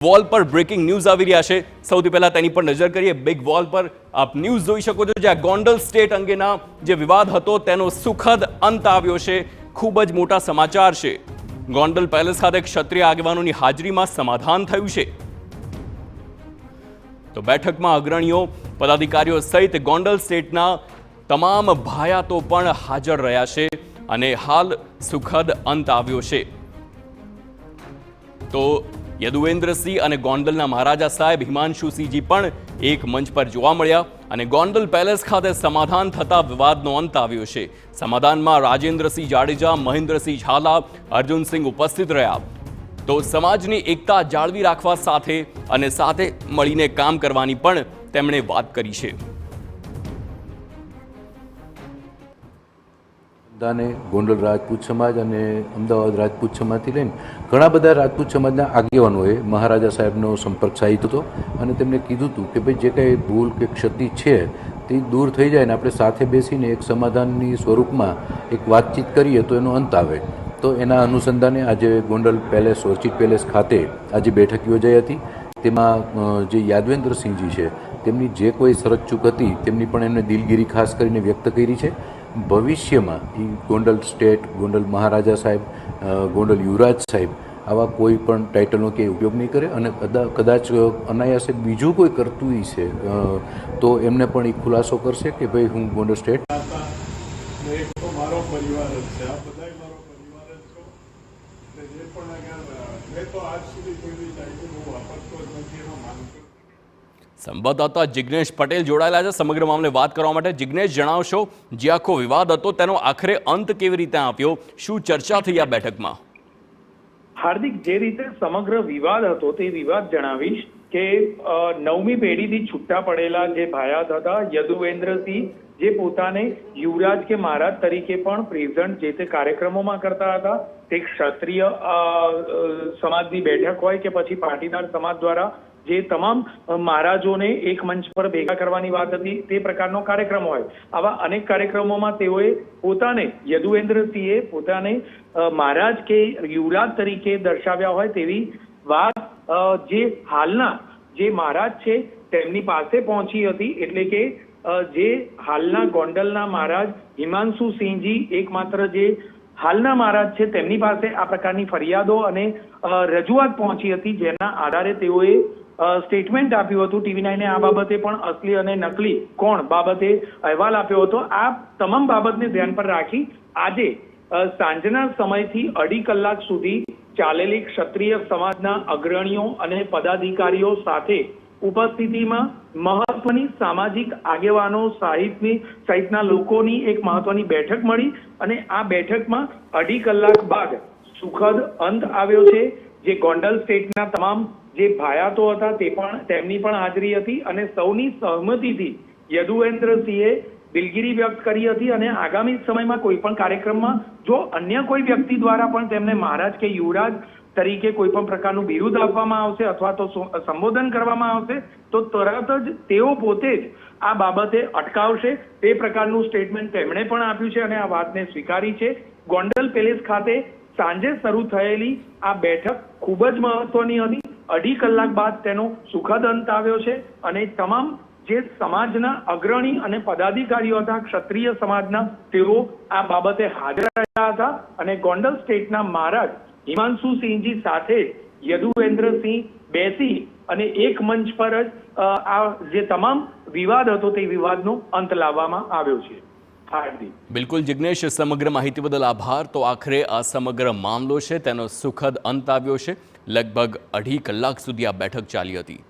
Wall પર breaking news આવી રહ્યા છે। સૌથી પહેલા તેની પર નજર કરીએ। બિગ વોલ પર આપ ન્યૂઝ જોઈ શકો છો, જ્યાં ગોંડલ સ્ટેટ અંગેના જે વિવાદ હતો તેનો સુખદ અંત આવ્યો છે। ખૂબ જ મોટા સમાચાર છે। ગોંડલ પેલેસ ખાતે ક્ષત્રિય આગેવાનોની હાજરીમાં સમાધાન થયું છે। તો બેઠકમાં અગ્રણીઓ, પદાધિકારીઓ સહિત ગોંડલ સ્ટેટના તમામ ભાયાતો પણ હાજર રહ્યા છે અને હાલ સુખદ અંત આવ્યો છે। તો યદુવેન્દ્રસિંહ અને ગોંડલના મહારાજા સાહેબ હિમાંશુસિંહજી પણ એક મંચ પર જોવા મળ્યા અને ગોંડલ પેલેસ ખાતે સમાધાન થતા વિવાદનો અંત આવ્યો છે। સમાધાનમાં રાજેન્દ્રસિંહ જાડેજા, મહેન્દ્રસિંહ ઝાલા, અર્જુનસિંહ ઉપસ્થિત રહ્યા। તો સમાજની એકતા જાળવી રાખવા સાથે મળીને કામ કરવાની પણ તેમણે વાત કરી છે। દાને ગોંડલ રાજપૂત સમાજ અને અમદાવાદ રાજપૂત સમાજથી લઈને ઘણા બધા રાજપૂત સમાજના આગેવાનોએ મહારાજા સાહેબનો સંપર્ક સાધ્યો હતો અને તેમને કીધું હતું કે ભાઈ જે કંઈ ભૂલ કે ક્ષતિ છે તે દૂર થઈ જાય ને આપણે સાથે બેસીને એક સમાધાનની સ્વરૂપમાં એક વાતચીત કરીએ તો એનો અંત આવે। તો એના અનુસંધાને આજે ગોંડલ પેલેસ, ઓર્ચિડ પેલેસ ખાતે આજે બેઠક યોજાઈ હતી। તેમાં જે યાદવેન્દ્રસિંહજી છે તેમની જે કોઈ શરત ચૂક હતી તેમની પણ એમને દિલગીરી ખાસ કરીને વ્યક્ત કરી છે। ભવિષ્યમાં એ ગોંડલ સ્ટેટ, ગોંડલ મહારાજા સાહેબ, ગોંડલ યુવરાજ સાહેબ આવા કોઈ પણ ટાઇટલનો કે ઉપયોગ નહીં કરે અને કદાચ અનાયાસે બીજું કોઈ કરતું છે તો એમને પણ એ ખુલાસો કરશે કે ભાઈ હું ગોંડલ સ્ટેટ મારો પરિવાર જ છે, આ બધાય મારો પરિવાર જ છો। જે પણ મેં તો આજ સુધી કોઈ બી ટાઇટલ હું વાપરતો જ નથી, એનો માનતો। સંવાદદાતા જિગ્નેશ પટેલ જોડાયેલા છે સમગ્ર મામલે વાત કરવા માટે। જિગ્નેશ, જણાવશો જે આખો વિવાદ હતો તેનો આખરે અંત કેવી રીતે આવ્યો, શું ચર્ચા થઈ આ બેઠકમાં? હાર્દિક, જે રીતે સમગ્ર વિવાદ હતો તે વિવાદ જણાવીશ કે 9મી પેઢીથી છૂટા પડેલા જે ભાયાત હતા, યદુવેન્દ્રસિંહ જે પોતાને યુવરાજ કે મહારાજ તરીકે પણ પ્રેઝન્ટ જે તે કાર્યક્રમોમાં કરતા હતા। તે ક્ષત્રિય સમાજની બેઠક હોય કે પછી પાટીદાર સમાજ દ્વારા જે તમામ મહારાજોને એક મંચ પર ભેગા કરવાની વાત હતી તે પ્રકારનો કાર્યક્રમ હોય। આવા અનેક કાર્યક્રમોમાં તેઓએ પોતાને, યદુવેન્દ્રસિંહે પોતાને મહારાજ કે યુવરાજ તરીકે દર્શાવ્યા હોય તેવી વાત જે હાલના જે મહારાજ છે તેમની પાસે પહોંચી હતી। એટલે કે જે હાલના ગોંડલના મહારાજ હિમાંશુસિંહજી એકમાત્ર જે હાલના મહારાજ છે તેમની પાસે આ પ્રકારની ફરિયાદો અને રજૂઆત પહોંચી હતી, જેના આધારે તેઓએ સ્ટેટમેન્ટ આપ્યું હતું। TV9 આ બાબતે પણ અસલી અને નકલી કોણ બાબતે અહેવાલ આપ્યો હતો। આ તમામ બાબતને ધ્યાન પર રાખી આજે સાંજના સમયથી 2.5 કલાક સુધી ચાલેલી ક્ષત્રિય સમાજના અગ્રણીઓ અને પદાધિકારીઓ સાથે ઉપસ્થિતિમાં મહત્વની સામાજિક આગેવાનો સહિતના લોકોની એક મહત્વની બેઠક મળી અને આ બેઠકમાં 2.5 કલાક બાદ સુખદ અંત આવ્યો છે। જે ગોંડલ સ્ટેટના તમામ જે ભાયાતો હતા તેમની પણ હાજરી હતી અને સૌની સહમતિથી યદુવેન્દ્રસિંહે દિલગીરી વ્યક્ત કરી હતી અને આગામી સમયમાં કોઈ પણ કાર્યક્રમમાં જો અન્ય કોઈ વ્યક્તિ દ્વારા પણ તેમને મહારાજ કે યુવરાજ તરીકે કોઈ પણ પ્રકારનું બિરુદ આપવામાં આવશે અથવા તો સંબોધન કરવામાં આવશે તો તરત જ તેઓ પોતે જ આ બાબતે અટકાવશે। તે પ્રકારનું સ્ટેટમેન્ટ તેમણે પણ આપ્યું છે અને આ વાતને સ્વીકારી છે। ગોંડલ પેલેસ ખાતે સાંજે શરૂ થયેલી આ બેઠક ખૂબ જ મહત્વની હતી। 2.5 કલાક બાદ તેનો સુખદ અંત આવ્યો છે અને તમામ જે સમાજના અગ્રણી અને પદાધિકારીઓ હતા ક્ષત્રિય સમાજના, તેઓ આ બાબતે હાજર રહ્યા હતા અને ગોંડલ સ્ટેટના મહારાજ હિમાંશુસિંહજી સાથે યદુવેન્દ્રસિંહ બેસી અને એક મંચ પર જ આ જે તમામ વિવાદ હતો તે વિવાદનો અંત લાવવામાં આવ્યો છે। બિલકુલ જિગ્નેશ, સમગ્ર માહિતી બદલ આભાર। તો આખરે આ સમગ્ર મામલો છે તેનો સુખદ અંત આવ્યો છે। લગભગ 2.5 કલાક સુધી આ બેઠક ચાલી હતી।